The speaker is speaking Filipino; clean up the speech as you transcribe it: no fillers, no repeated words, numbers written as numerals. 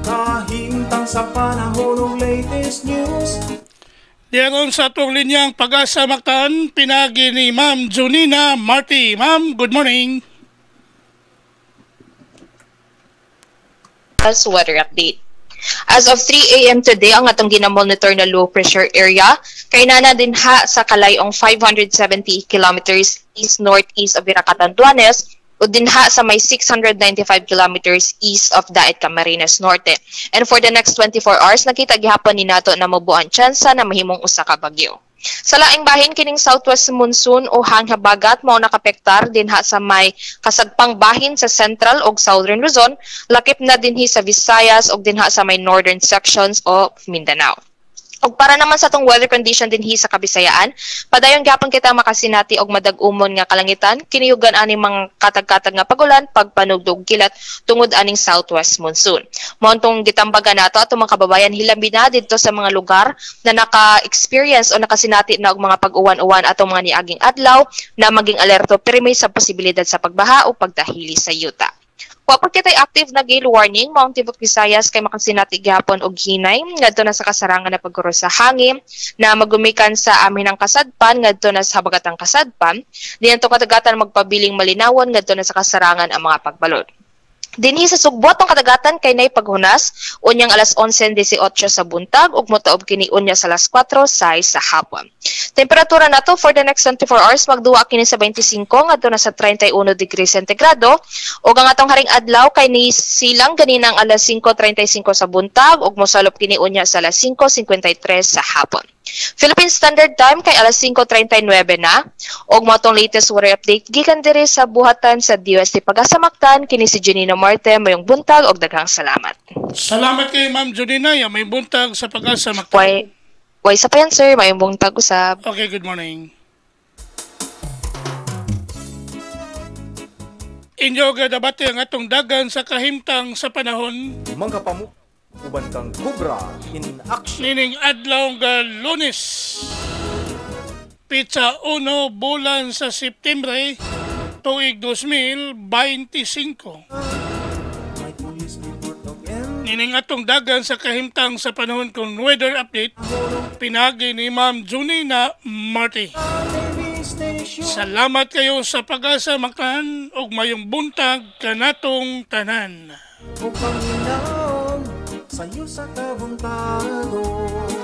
Kahintang sa panahon ng latest news. Diyaron sa atong linyang Pag-asa Mactan, pinagi ni Ma'am Junina Marty. Ma'am, good morning. As weather update. As of 3 a.m. today, ang atong ginamonitor na low pressure area kay nana din ha sa kalayong 570 kilometers east-northeast of Viracatan-Duanes o dinha sa may 695 kilometers east of Daet Camarines Norte. And for the next 24 hours, nakita gihapon ni nato na mabuan tsansa na mahimong usa ka bagyo. Sa laing bahin kining southwest monsoon o hanghabagat mao nakapektar dinha sa may kasagpang bahin sa central ug southern Luzon, lakip na dinhi sa Visayas ug dinha sa may northern sections of Mindanao. Og para naman sa tong weather condition dinhi sa Kabisayaan, padayon gyapon kita makasinati og madag-umon nga kalangitan, kiniyugan aning mga katag-katag nga pagulan, pagpanugdog kilat tungod aning southwest monsoon. Mao tong gitambagan nato ato mga kababayan hilambi na didto sa mga lugar na naka-experience o nakasinati na og mga pag-uwan-uwan atong mga niaging adlaw na maging alerto pirmi sa posibilidad sa pagbaha o pagdahili sa yuta. Kapag kita'y active na gale warning, Mount Tibok Visayas kay makasinati gihapon og hinay ngadto na sa kasarangan na pagguro sa hangin na magumikan sa amin ang kasadpan ngadto na sa habagatang kasadpan. Diyan to katagatan magpabiling malinawon ngadto na sa kasarangan ang mga pagbalod. Dinhi sa sugbot ng kadagatan kay nay paghunas unyang alas 11:18 sa buntag ug motaob kini unya sa alas 4:06 sa hapon. Temperatura nato for the next 24 hours magduwa kini sa 25 ngadto na sa 31 degrees sentigrado ug ang atong haring adlaw kay ni silang ganinang alas 5:35 sa buntag ug mosalop kini unya sa alas 5:53 sa hapon. Philippine Standard Time kay alas 5:39 na ug mao tong latest weather update gikan diri sa buhatan sa DOST Pag-asa Mactan kini si Junina Marte mayong buntag og daghang salamat. Salamat kay Ma'am Junina, ya may buntag sa Pag-asa Mactan. Way sa payan sir, mayong buntag usab. Okay, good morning. Inyo gadabati ang atong dagan sa kahimtang sa panahon. Mga pamuk, uban kang Cobra in action. Nining adlaw nga Lunes. Pizza 1 bulan sa Septembre tuig 2025. Nining atong dagan sa kahimtang sa panahon kung weather update pinagi ni Ma'am Junina Marty. Salamat kayo sa Pag-asa Mactan ug mayong buntag kanatong tanan. O Panginoon, sa'yo sa kabuntagon.